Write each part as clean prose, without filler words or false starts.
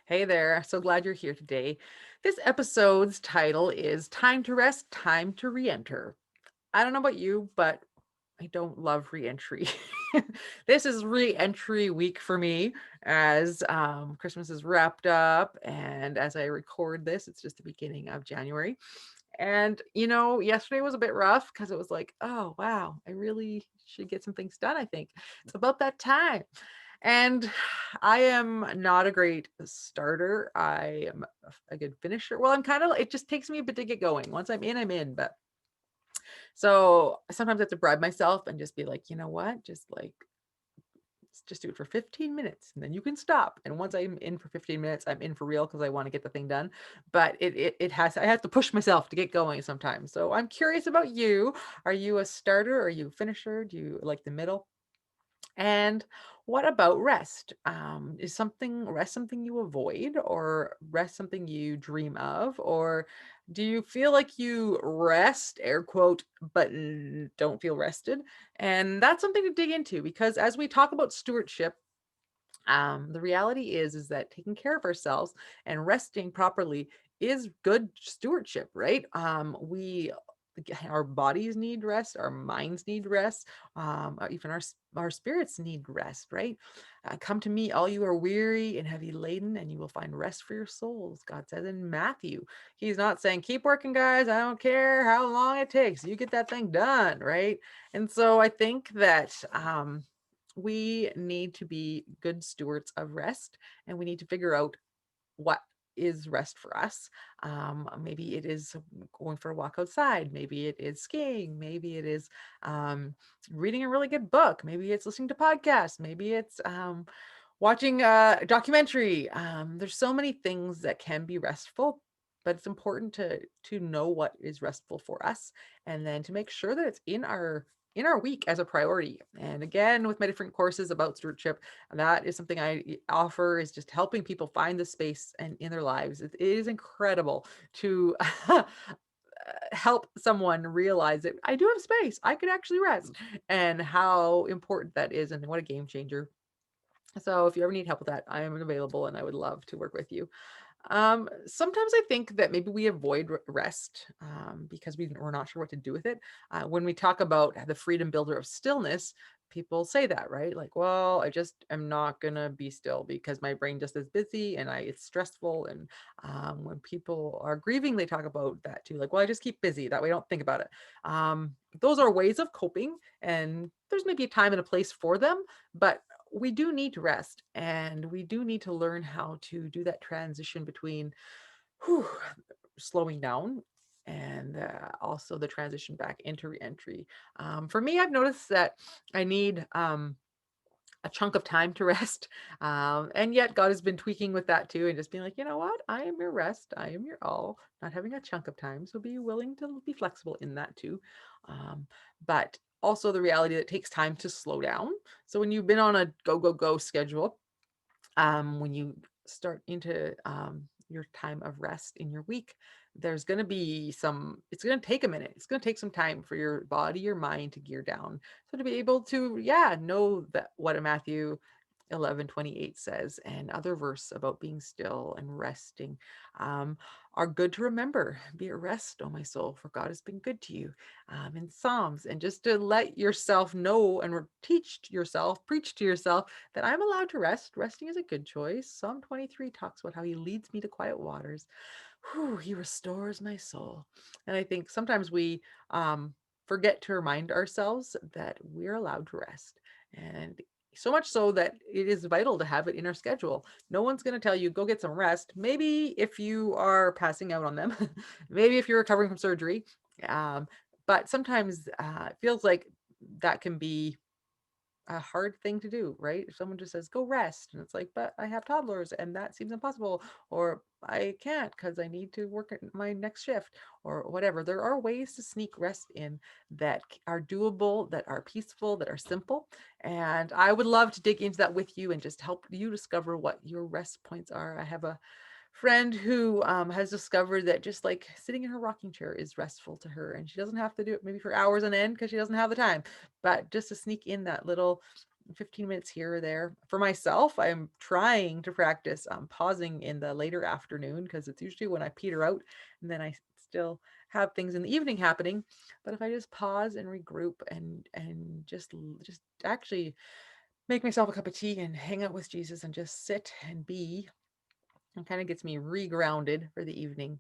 Hey there. So glad you're here today. This episode's title is Time to Rest, Time to Reenter. I don't know about you, but I don't love reentry. This is reentry week for me as Christmas is wrapped up. And as I record this, it's just the beginning of January. And, yesterday was a bit rough because it was like, oh, wow, I really should get some things done. I think it's about that time. And I am not a great starter. I am a good finisher. Well, I'm kind of, it just takes me a bit to get going. Once I'm in, I'm in. But so sometimes I have to bribe myself and just be like, you know what? Just do it for 15 minutes and then you can stop. And once I'm in for 15 minutes, I'm in for real because I want to get the thing done. But I have to push myself to get going sometimes. So I'm curious about you. Are you a starter? Are you a finisher? Do you like the middle? And what about rest? Is something rest something you avoid, or rest something you dream of, or do you feel like you rest, air quote, but don't feel rested? And that's something to dig into because as we talk about stewardship, the reality is that taking care of ourselves and resting properly is good stewardship, right? Our bodies need rest, our minds need rest, even our spirits need rest, right? Come to me, all you are weary and heavy laden, and you will find rest for your souls. God says in Matthew. He's not saying keep working, guys. I don't care how long it takes. You get that thing done, right? And so I think that we need to be good stewards of rest, and we need to figure out what is rest for us. Maybe it is going for a walk outside. Maybe it is skiing. Maybe it is reading a really good book. Maybe it's listening to podcasts. Maybe it's watching a documentary. There's so many things that can be restful, but it's important to know what is restful for us, and then to make sure that it's in our week as a priority. And again, with my different courses about stewardship, that is something I offer, is just helping people find the space and in their lives. It is incredible to help someone realize that I do have space. I could actually rest, and how important that is, and what a game changer. So if you ever need help with that, I am available and I would love to work with you. Sometimes I think that maybe we avoid rest because we're not sure what to do with it. When we talk about the freedom builder of stillness, people say that, right? Like, well, I just am not gonna be still because my brain just is busy and it's stressful. And when people are grieving, they talk about that too. Like, well, I just keep busy. That way I don't think about it. Those are ways of coping, and there's maybe a time and a place for them, but we do need to rest, and we do need to learn how to do that transition between whew, slowing down and also the transition back into reentry. For me, I've noticed that I need a chunk of time to rest. And yet God has been tweaking with that too, and just being like, you know what? I am your rest. I am your all, not having a chunk of time. So be willing to be flexible in that too. But also the reality that it takes time to slow down. So when you've been on a go, go, go schedule, when you start into your time of rest in your week, there's going to be it's going to take a minute. It's going to take some time for your body, your mind to gear down. So to be able to, yeah, know that what a Matthew 11:28 says, and other verse about being still and resting, um, are good to remember. Be at rest, oh my soul, for God has been good to you. In Psalms, and just to let yourself know and teach yourself, preach to yourself that I'm allowed to rest. Resting is a good choice. Psalm 23 talks about how he leads me to quiet waters. Whew, he restores my soul. And I think sometimes we forget to remind ourselves that we're allowed to rest. And so much so that it is vital to have it in our schedule. No one's going to tell you, go get some rest. Maybe if you are passing out on them, maybe if you're recovering from surgery. Um, but sometimes it feels like that can be a hard thing to do, right? If someone just says, go rest, and it's like, but I have toddlers and that seems impossible, or I can't because I need to work at my next shift, or whatever. There are ways to sneak rest in that are doable, that are peaceful, that are simple. And I would love to dig into that with you and just help you discover what your rest points are. I have a friend who has discovered that just like sitting in her rocking chair is restful to her, and she doesn't have to do it maybe for hours on end because she doesn't have the time, but just to sneak in that little 15 minutes here or there. For myself, I'm trying to practice pausing in the later afternoon because it's usually when I peter out and then I still have things in the evening happening. But if I just pause and regroup and just actually make myself a cup of tea and hang out with Jesus and just sit and be, it kind of gets me regrounded for the evening.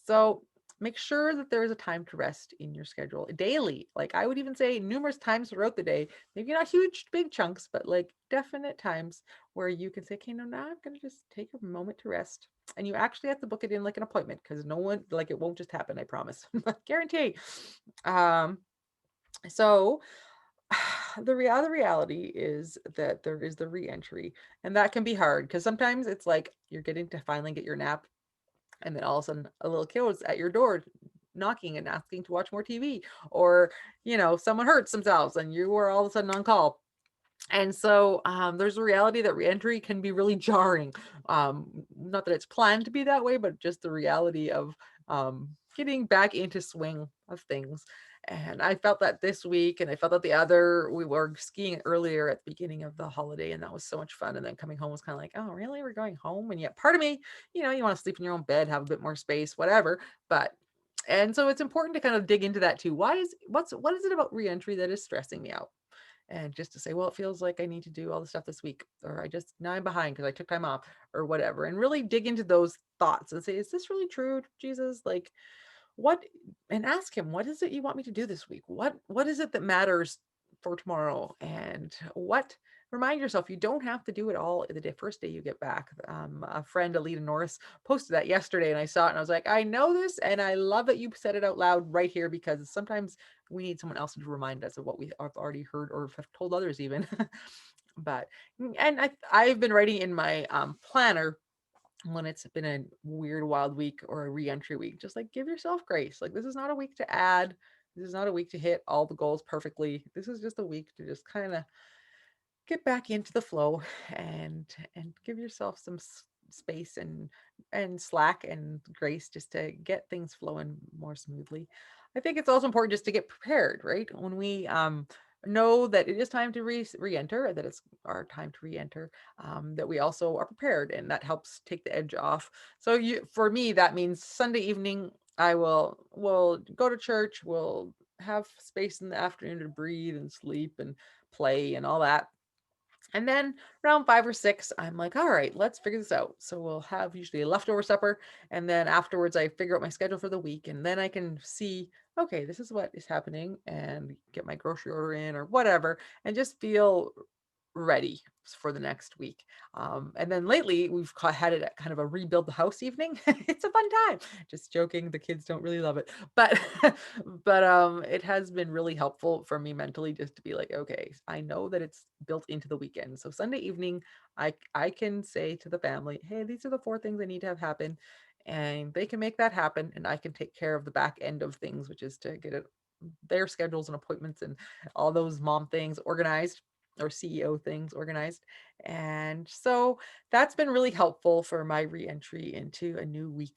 So make sure that there is a time to rest in your schedule daily. Like I would even say numerous times throughout the day, maybe not huge, big chunks, but like definite times where you can say, okay, no, now I'm going to just take a moment to rest. And you actually have to book it in like an appointment because no one, like it won't just happen. I promise. Guarantee. Um, so the reality is that there is the reentry, and that can be hard because sometimes it's like you're getting to finally get your nap, and then all of a sudden a little kid was at your door knocking and asking to watch more TV, or someone hurts themselves and you are all of a sudden on call. And so there's a reality that reentry can be really jarring. Not that it's planned to be that way, but just the reality of getting back into swing of things. And I felt that this week, and I felt that we were skiing earlier at the beginning of the holiday, and that was so much fun. And then coming home was kind of like, oh, really? We're going home? And yet part of me, you want to sleep in your own bed, have a bit more space, whatever. But and so it's important to kind of dig into that too. What is it about reentry that is stressing me out? And just to say, well, it feels like I need to do all the stuff this week, or now I'm behind because I took time off, or whatever, and really dig into those thoughts and say, is this really true, Jesus? Like, what? And ask him, what is it you want me to do this week? What is it that matters for tomorrow? And what? Remind yourself you don't have to do it all the first day you get back. A friend, Alita Norris, posted that yesterday, and I saw it, and I was like, I know this, and I love that you said it out loud right here because sometimes we need someone else to remind us of what we have already heard or have told others even. But and I've been writing in my planner when it's been a weird wild week or a re-entry week, just like give yourself grace. Like this is not a week to add, this is not a week to hit all the goals perfectly. This is just a week to just kind of get back into the flow and give yourself some space and slack and grace just to get things flowing more smoothly. I think it's also important just to get prepared, right? When we know that it is time to re-enter, that it's our time to re-enter, that we also are prepared, and that helps take the edge off. So for me, that means Sunday evening, I will go to church, will have space in the afternoon to breathe and sleep and play and all that. And then around 5 or 6, I'm like, all right, let's figure this out. So we'll have usually a leftover supper. And then afterwards, I figure out my schedule for the week. And then I can see, okay, this is what is happening and get my grocery order in or whatever, and just feel ready for the next week. And then lately we've had it at kind of a rebuild the house evening. It's a fun time. Just joking. The kids don't really love it, but but it has been really helpful for me mentally just to be like, okay, I know that it's built into the weekend. So Sunday evening, I can say to the family, hey, these are the 4 things I need to have happen. And they can make that happen, and I can take care of the back end of things, which is to get it their schedules and appointments and all those mom things organized or CEO things organized. And so that's been really helpful for my reentry into a new week.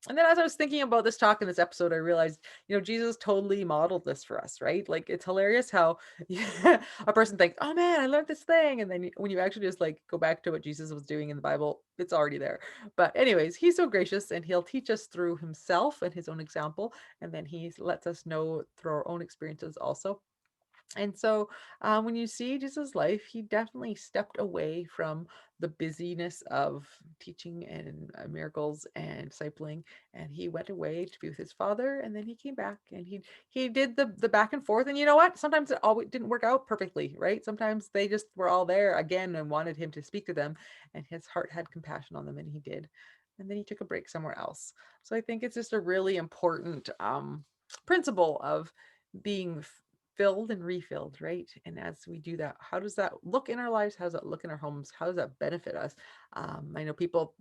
And then as I was thinking about this talk in this episode, I realized, Jesus totally modeled this for us, right? Like it's hilarious how a person thinks, oh man, I learned this thing. And then when you actually just like go back to what Jesus was doing in the Bible, it's already there. But anyways, he's so gracious and he'll teach us through himself and his own example. And then he lets us know through our own experiences also. And so when you see Jesus' life, he definitely stepped away from the busyness of teaching and miracles and discipling, and he went away to be with his father. And then he came back, and he did the back and forth. And you know what? Sometimes it always didn't work out perfectly, right? Sometimes they just were all there again and wanted him to speak to them, and his heart had compassion on them, and he did. And then he took a break somewhere else. So I think it's just a really important principle of being filled and refilled, right? And as we do that, how does that look in our lives? How does that look in our homes? How does that benefit us? I know people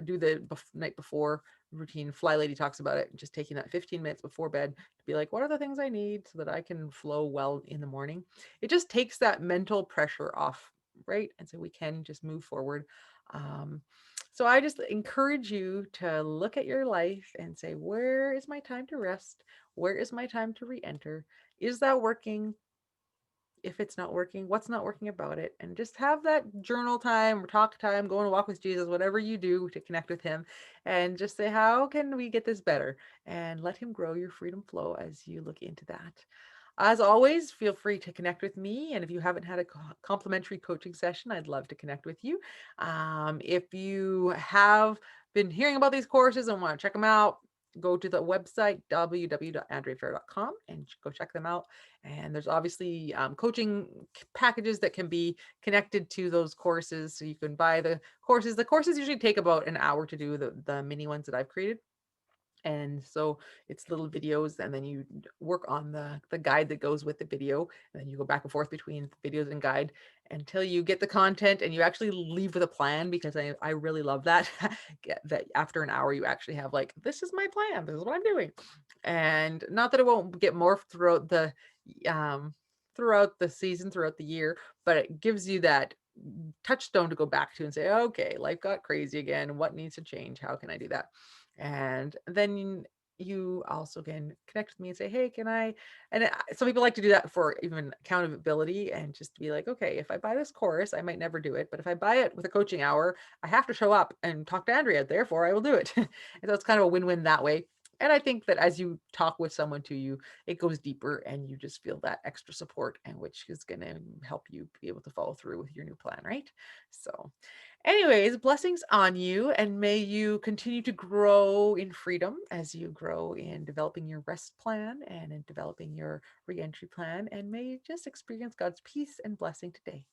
do the night before routine. Fly Lady talks about it, just taking that 15 minutes before bed to be like, what are the things I need so that I can flow well in the morning? It just takes that mental pressure off, right? And so we can just move forward. Um, so I just encourage you to look at your life and say, where is my time to rest? Where is my time to re enter? Is that working? if it's not working, what's not working about it, and just have that journal time or talk time, go on a walk with Jesus, whatever you do to connect with him, and just say, how can we get this better? And let him grow your freedom flow as you look into that. As always, feel free to connect with me. And if you haven't had a complimentary coaching session, I'd love to connect with you. If you have been hearing about these courses and want to check them out, go to the website www.andreafair.com and go check them out. And there's obviously coaching packages that can be connected to those courses. So you can buy the courses. The courses usually take about an hour to do, the mini ones that I've created. And so it's little videos, and then you work on the guide that goes with the video, and then you go back and forth between videos and guide until you get the content and you actually leave with a plan, because I really love that. That after an hour you actually have like, this is my plan, this is what I'm doing. And not that it won't get morphed um throughout the season, throughout the year, but it gives you that touchstone to go back to and say, okay, life got crazy again, what needs to change, how can I do that? And then you also can connect with me and say, hey, can I? And some people like to do that for even accountability, and just to be like, okay, if I buy this course, I might never do it. But if I buy it with a coaching hour, I have to show up and talk to Andrea. Therefore, I will do it. And so it's kind of a win-win that way. And I think that as you talk with someone to you, it goes deeper and you just feel that extra support, and which is going to help you be able to follow through with your new plan, right? So, anyways, blessings on you, and may you continue to grow in freedom as you grow in developing your rest plan and in developing your reentry plan. And may you just experience God's peace and blessing today.